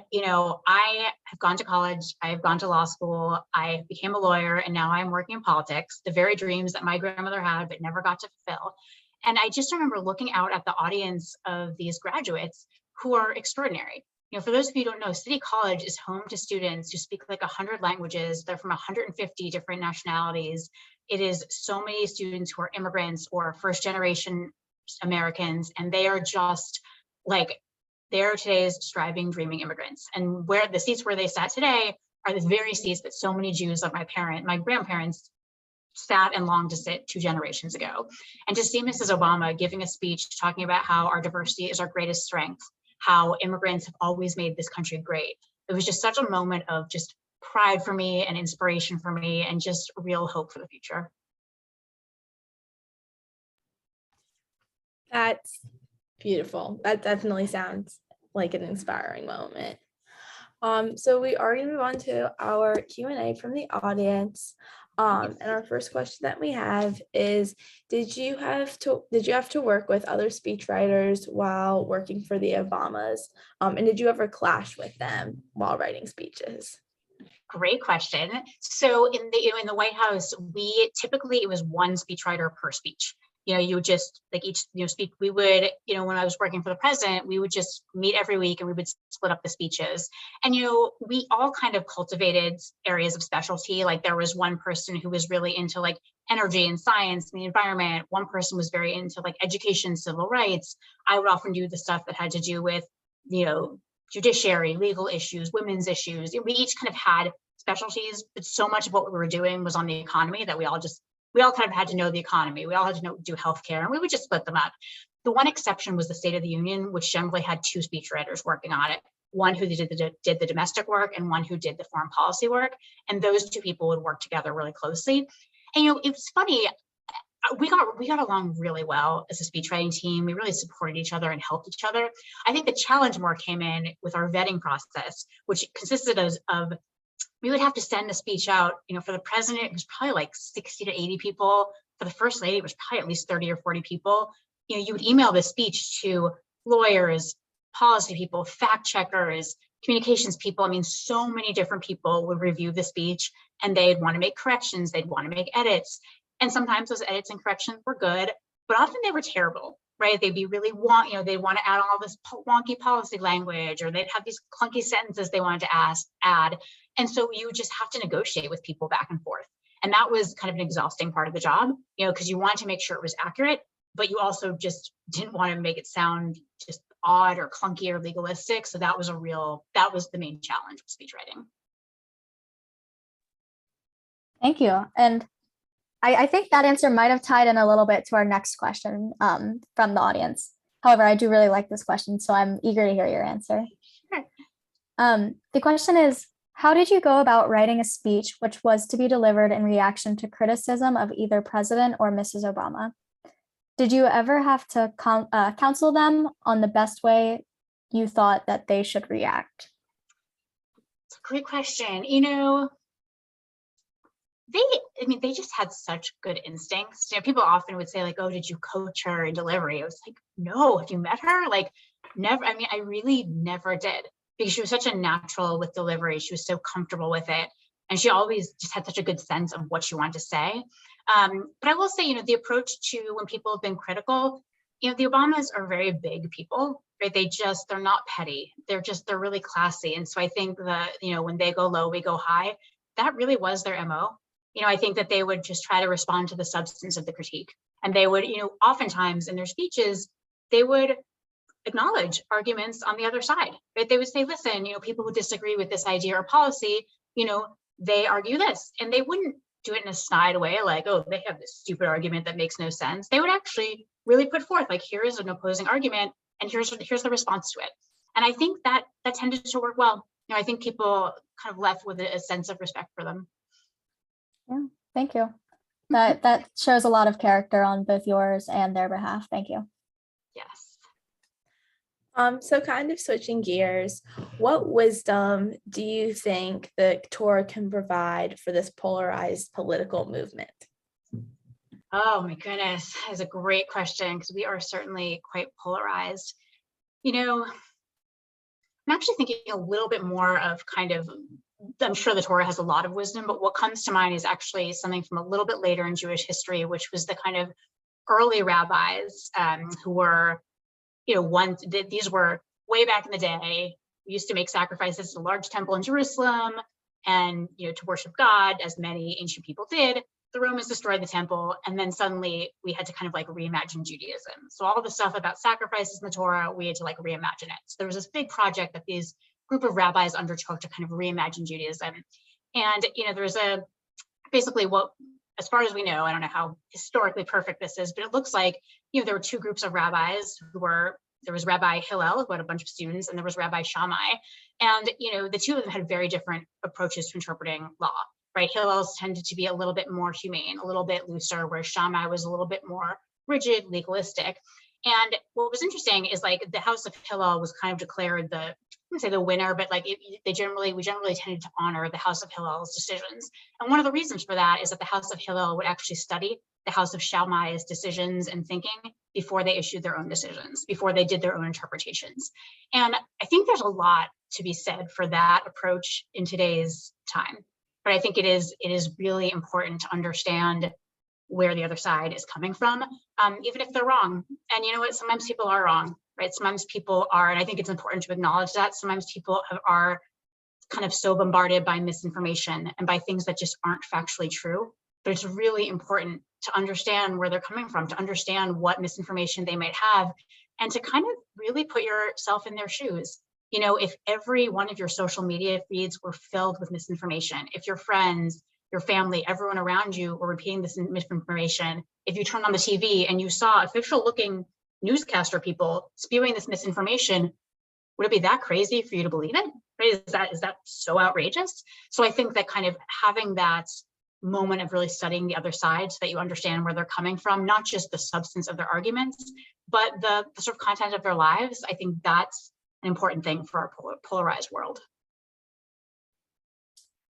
I have gone to college, I have gone to law school, I became a lawyer, and now I'm working in politics, the very dreams that my grandmother had but never got to fulfill. And I just remember looking out at the audience of these graduates who are extraordinary. For those of you who don't know, City College is home to students who speak like 100 languages. They're from 150 different nationalities. It is so many students who are immigrants or first generation Americans, and they are just like, they're today's striving, dreaming immigrants. And where the seats where they sat today are the very seats that so many Jews like my grandparents sat and longed to sit 2 generations ago. And to see Mrs. Obama giving a speech talking about how our diversity is our greatest strength, how immigrants have always made this country great. It was just such a moment of just pride for me and inspiration for me and just real hope for the future. That's beautiful. That definitely sounds like an inspiring moment. So we are going to move on to our Q&A from the audience. And our first question that we have is, did you have to work with other speechwriters while working for the Obamas? And did you ever clash with them while writing speeches? Great question. So in the White House, it was one speechwriter per speech. You would just like each speak. We would, when I was working for the president, we would just meet every week and we would split up the speeches. And we all kind of cultivated areas of specialty. Like there was one person who was really into like energy and science and the environment. One person was very into like education, civil rights. I would often do the stuff that had to do with judiciary, legal issues, women's issues. We each kind of had specialties, but so much of what we were doing was on the economy that we all kind of had to know the economy. We all had to do healthcare, and we would just split them up. The one exception was the State of the Union, which generally had 2 speechwriters working on it. One who did the domestic work and one who did the foreign policy work. And those 2 people would work together really closely. And it was funny. We got along really well as a speechwriting team. We really supported each other and helped each other. I think the challenge more came in with our vetting process, which consisted of we would have to send the speech out, for the president, it was probably like 60 to 80 people. For the first lady, it was probably at least 30 or 40 people. You would email the speech to lawyers, policy people, fact checkers, communications people. I mean, so many different people would review the speech and they'd want to make corrections. They'd want to make edits. And sometimes those edits and corrections were good, but often they were terrible, right? They'd be really they'd want to add all this wonky policy language, or they'd have these clunky sentences they wanted to add. And so you just have to negotiate with people back and forth. And that was kind of an exhausting part of the job, because you wanted to make sure it was accurate, but you also just didn't want to make it sound just odd or clunky or legalistic. So that was the main challenge with speech writing. Thank you. And I think that answer might have tied in a little bit to our next question from the audience. However, I do really like this question, so I'm eager to hear your answer. Sure. The question is, how did you go about writing a speech which was to be delivered in reaction to criticism of either President or Mrs. Obama? Did you ever have to counsel them on the best way you thought that they should react? It's a great question. They just had such good instincts. People often would say like, oh, did you coach her in delivery? I was like, no, have you met her? Like, never. I really never did, because she was such a natural with delivery. She was so comfortable with it. And she always just had such a good sense of what she wanted to say. But I will say, the approach to when people have been critical, the Obamas are very big people, right? They're not petty. They're really classy. And so I think that, when they go low, we go high. That really was their MO. I think that they would just try to respond to the substance of the critique. And they would, oftentimes in their speeches, they would acknowledge arguments on the other side, right? They would say, listen, people who disagree with this idea or policy, they argue this, and they wouldn't do it in a snide way, like, oh, they have this stupid argument that makes no sense. They would actually really put forth, like, here is an opposing argument, and here's the response to it. And I think that tended to work well. I think people kind of left with a sense of respect for them. Yeah, thank you. That shows a lot of character on both yours and their behalf. Thank you. Yes. So kind of switching gears, what wisdom do you think the tour can provide for this polarized political movement? Oh my goodness, that is a great question, because we are certainly quite polarized. I'm actually thinking a little bit more of I'm sure the Torah has a lot of wisdom, but what comes to mind is actually something from a little bit later in Jewish history, which was the kind of early rabbis who were, these were way back in the day. We used to make sacrifices to a large temple in Jerusalem and, to worship God, as many ancient people did. The Romans destroyed the temple, and then suddenly we had to kind of like reimagine Judaism. So all the stuff about sacrifices in the Torah, we had to like reimagine it. So there was this big project that these group of rabbis undertook to kind of reimagine Judaism. And, there's basically what, as far as we know, I don't know how historically perfect this is, but it looks like, there were two groups of rabbis there was Rabbi Hillel, who had a bunch of students, and there was Rabbi Shammai. And, the two of them had very different approaches to interpreting law, right? Hillel's tended to be a little bit more humane, a little bit looser, where Shammai was a little bit more rigid, legalistic. And what was interesting is like the House of Hillel was kind of declared I wouldn't say the winner, but like we generally tended to honor the House of Hillel's decisions. And one of the reasons for that is that the House of Hillel would actually study the House of Shammai's decisions and thinking before they issued their own decisions, before they did their own interpretations. And I think there's a lot to be said for that approach in today's time. But I think it is really important to understand where the other side is coming from, even if they're wrong. And you know what, sometimes people are wrong, right? Sometimes people are, and I think it's important to acknowledge that sometimes people are kind of so bombarded by misinformation and by things that just aren't factually true. But it's really important to understand where they're coming from, to understand what misinformation they might have, and to kind of really put yourself in their shoes. If every one of your social media feeds were filled with misinformation, if your friends, your family, everyone around you were repeating this misinformation, if you turned on the TV and you saw official looking newscaster people spewing this misinformation, would it be that crazy for you to believe it? Right? Is that so outrageous? So I think that kind of having that moment of really studying the other side so that you understand where they're coming from, not just the substance of their arguments, but the sort of content of their lives, I think that's an important thing for our polarized world.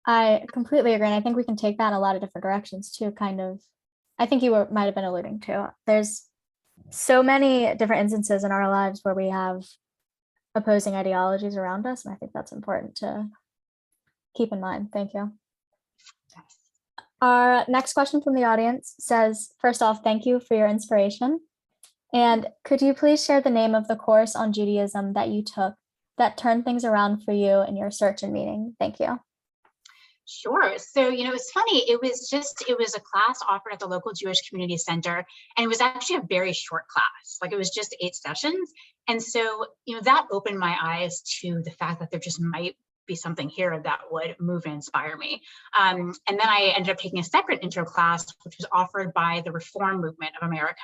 I completely agree. And I think we can take that in a lot of different directions too, kind of. I think you might have been alluding to. There's so many different instances in our lives where we have opposing ideologies around us. And I think that's important to keep in mind. Thank you. Our next question from the audience says, first off, thank you for your inspiration. And could you please share the name of the course on Judaism that you took that turned things around for you in your search and meaning? Thank you. Sure. So, it's funny. It was a class offered at the local Jewish Community Center, and it was actually a very short class. Like it was just 8 sessions. And so, that opened my eyes to the fact that there just might be something here that would move and inspire me. And then I ended up taking a separate intro class, which was offered by the Reform Movement of America.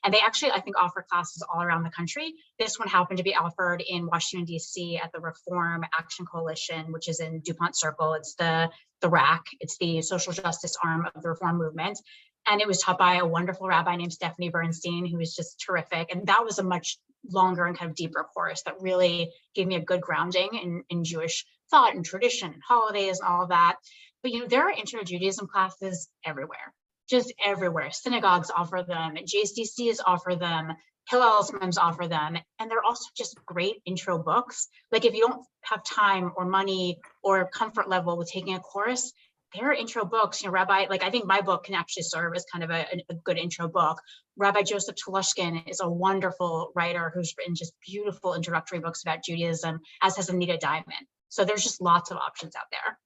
And they actually, I think, offer classes all around the country. This one happened to be offered in Washington, D.C. at the Reform Action Coalition, which is in DuPont Circle. It's the RAC, it's the social justice arm of the Reform Movement. And it was taught by a wonderful rabbi named Stephanie Bernstein, who was just terrific. And that was a much longer and kind of deeper course that really gave me a good grounding in Jewish thought and tradition and holidays and all of that. But, you know, there are intro Judaism classes everywhere, just everywhere. Synagogues offer them, JCCs offer them, Hillel sometimes offer them. And they're also just great intro books. Like if you don't have time or money or comfort level with taking a course, there are intro books, you know, Rabbi, like I think my book can actually serve as kind of a good intro book. Rabbi Joseph Tolushkin is a wonderful writer who's written just beautiful introductory books about Judaism, as has Anita Diamond. So there's just lots of options out there.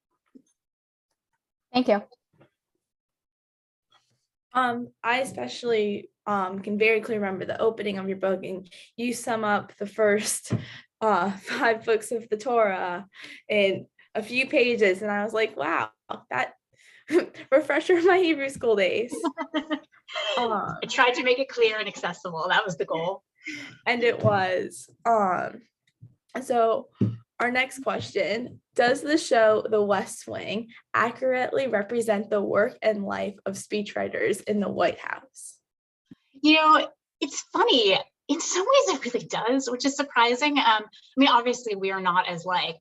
Thank you. I especially can very clearly remember the opening of your book, and you sum up the first 5 books of the Torah in a few pages, and I was like, wow, that refresher my Hebrew school days. I tried to make it clear and accessible. That was the goal. And it was. So our next question, does the show The West Wing accurately represent the work and life of speechwriters in the White House? You know, it's funny. In some ways it really does, which is surprising. I mean, obviously we are not as like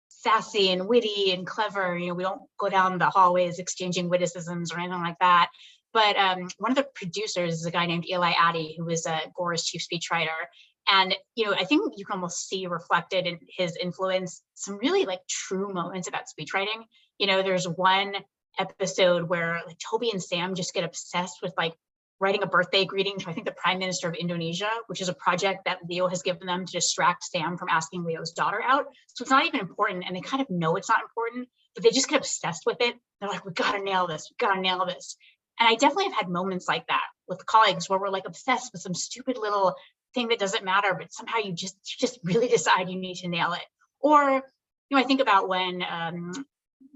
sassy and witty and clever. You know, we don't go down the hallways exchanging witticisms or anything like that. But one of the producers is a guy named Eli Addy, who was Gore's chief speechwriter. And, you know, I think you can almost see reflected in his influence some really like true moments about speechwriting. You know, there's one episode where like Toby and Sam just get obsessed with like writing a birthday greeting to, I think, the Prime Minister of Indonesia, which is a project that Leo has given them to distract Sam from asking Leo's daughter out. So it's not even important, and they kind of know it's not important, but they just get obsessed with it. They're like, we gotta nail this, we gotta nail this. And I definitely have had moments like that with colleagues where we're like obsessed with some stupid little thing that doesn't matter, but somehow you just really decide you need to nail it. Or, you know, I think about when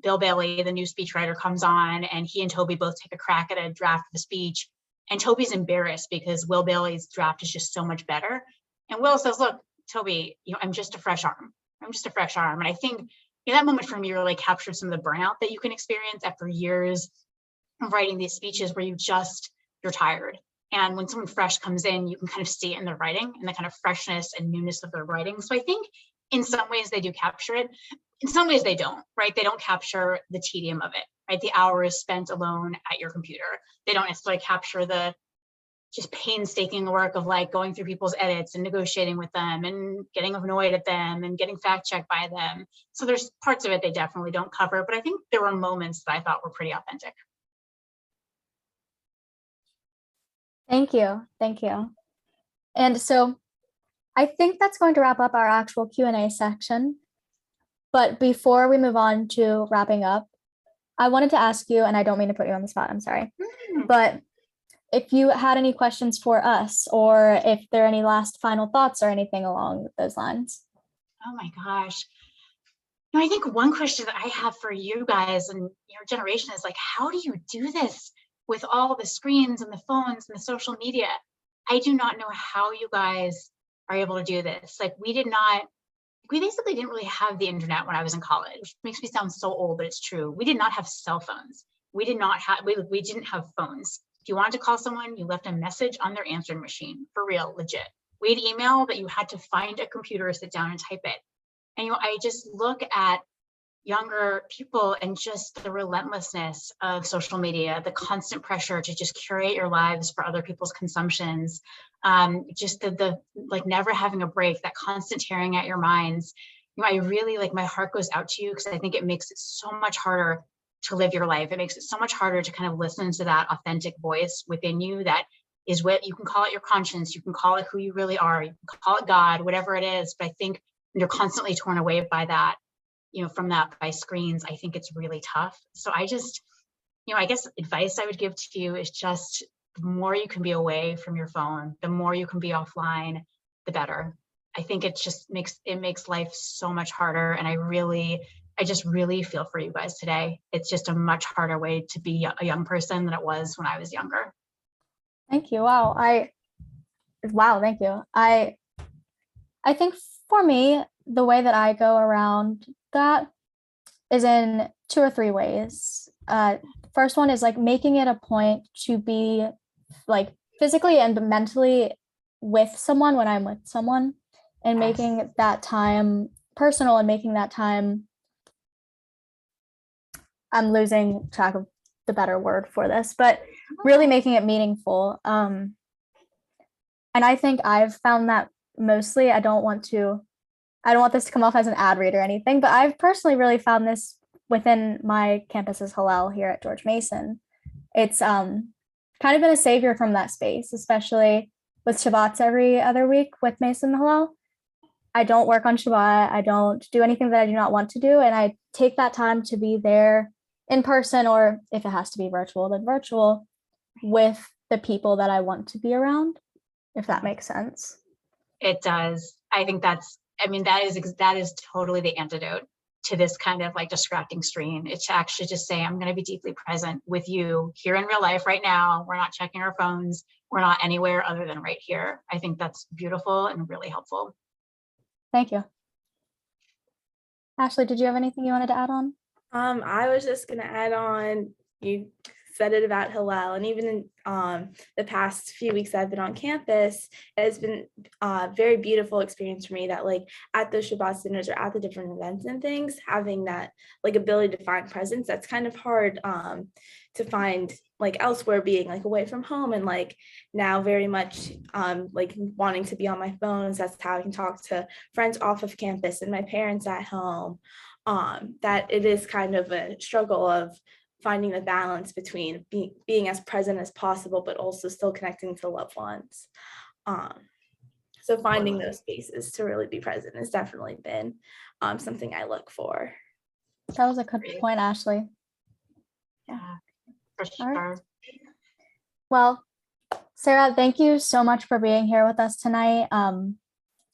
Bill Bailey, the new speechwriter, comes on, and he and Toby both take a crack at a draft of a speech. And Toby's embarrassed because Will Bailey's draft is just so much better. And Will says, look, Toby, you know, I'm just a fresh arm. I'm just a fresh arm. And I think, you know, that moment for me really captured some of the burnout that you can experience after years of writing these speeches where you're tired. And when someone fresh comes in, you can kind of see it in their writing and the kind of freshness and newness of their writing. So I think in some ways they do capture it. In some ways they don't, right? They don't capture the tedium of it, right? The hours spent alone at your computer. They don't necessarily capture the just painstaking work of like going through people's edits and negotiating with them and getting annoyed at them and getting fact checked by them. So there's parts of it they definitely don't cover, but I think there were moments that I thought were pretty authentic. Thank you. Thank you. And so I think that's going to wrap up our actual Q&A section. But before we move on to wrapping up, I wanted to ask you, and I don't mean to put you on the spot, I'm sorry, but if you had any questions for us, or if there are any last final thoughts or anything along those lines. Oh my gosh. You know, I think one question that I have for you guys and your generation is like, how do you do this with all the screens and the phones and the social media? I do not know how you guys are able to do this. Like we basically didn't really have the internet when I was in college, which makes me sound so old, but it's true. We did not have cell phones. We didn't have phones. If you wanted to call someone, you left a message on their answering machine, for real, legit. We had email that you had to find a computer, sit down and type it. And you know, I just look at younger people and just the relentlessness of social media, the constant pressure to just curate your lives for other people's consumptions, just the like never having a break, that constant tearing at your minds. You know, I really like, my heart goes out to you because I think it makes it so much harder to live your life. It makes it so much harder to kind of listen to that authentic voice within you that is what you can call it your conscience, you can call it who you really are, you can call it God, whatever it is. But I think you're constantly torn away by that, you know, from that by screens. I think it's really tough. So I just, you know, I guess advice I would give to you is just the more you can be away from your phone, the more you can be offline, the better. I think it just makes life so much harder. And I just really feel for you guys today. It's just a much harder way to be a young person than it was when I was younger. Thank you. Wow. Thank you. I think for me, the way that I go around that is in 2 or 3 ways. First one is like making it a point to be like physically and mentally with someone when I'm with someone, and Yes. making that time personal and making that time, I'm losing track of the better word for this, but really making it meaningful. And I think I've found that mostly, I don't want this to come off as an ad read or anything, but I've personally really found this within my campus's Hillel here at George Mason. It's kind of been a savior from that space, especially with Shabbats every other week with Mason Hillel. I don't work on Shabbat. I don't do anything that I do not want to do. And I take that time to be there in person, or if it has to be virtual, then virtual, with the people that I want to be around, if that makes sense. It does. I think that is totally the antidote to this kind of like distracting screen. It's actually just say, I'm going to be deeply present with you here in real life right now. We're not checking our phones. We're not anywhere other than right here. I think that's beautiful and really helpful. Thank you. Ashleigh, did you have anything you wanted to add on? I was just going to add on, you said it about Hillel, and even in the past few weeks I've been on campus, it has been a very beautiful experience for me that like at those Shabbat dinners or at the different events and things, having that like ability to find presence, that's kind of hard to find like elsewhere, being like away from home, and like now very much like wanting to be on my phones. That's how I can talk to friends off of campus and my parents at home. That it is kind of a struggle of finding the balance between being as present as possible, but also still connecting to loved ones. So finding those spaces to really be present has definitely been something I look for. That was a good point, Ashleigh. Yeah, for All right. sure. Well, Sarah, thank you so much for being here with us tonight.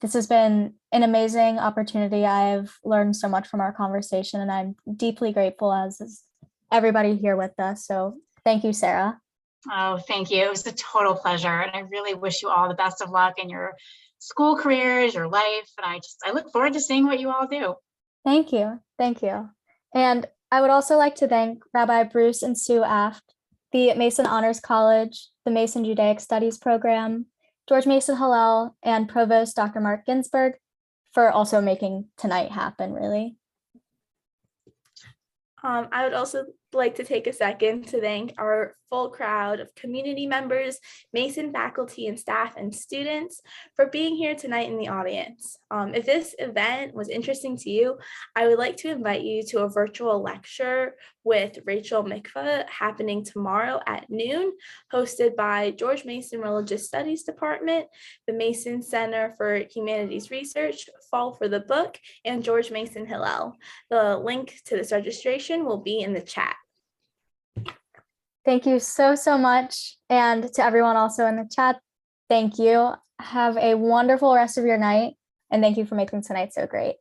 This has been an amazing opportunity. I've learned so much from our conversation, and I'm deeply grateful, as is everybody here with us. So thank you, Sarah. Oh, thank you. It was a total pleasure. And I really wish you all the best of luck in your school careers, your life. And I look forward to seeing what you all do. Thank you. Thank you. And I would also like to thank Rabbi Bruce and Sue Aft, the Mason Honors College, the Mason Judaic Studies Program, George Mason Hillel, and Provost Dr. Mark Ginsberg for also making tonight happen, really. I would also like to take a second to thank our full crowd of community members, Mason faculty and staff, and students for being here tonight in the audience. If this event was interesting to you, I would like to invite you to a virtual lecture with Rachel Mikva happening tomorrow at noon, hosted by George Mason Religious Studies Department, the Mason Center for Humanities Research, Fall for the Book, and George Mason Hillel. The link to this registration will be in the chat. Thank you so, so much. And to everyone also in the chat, thank you. Have a wonderful rest of your night. And thank you for making tonight so great.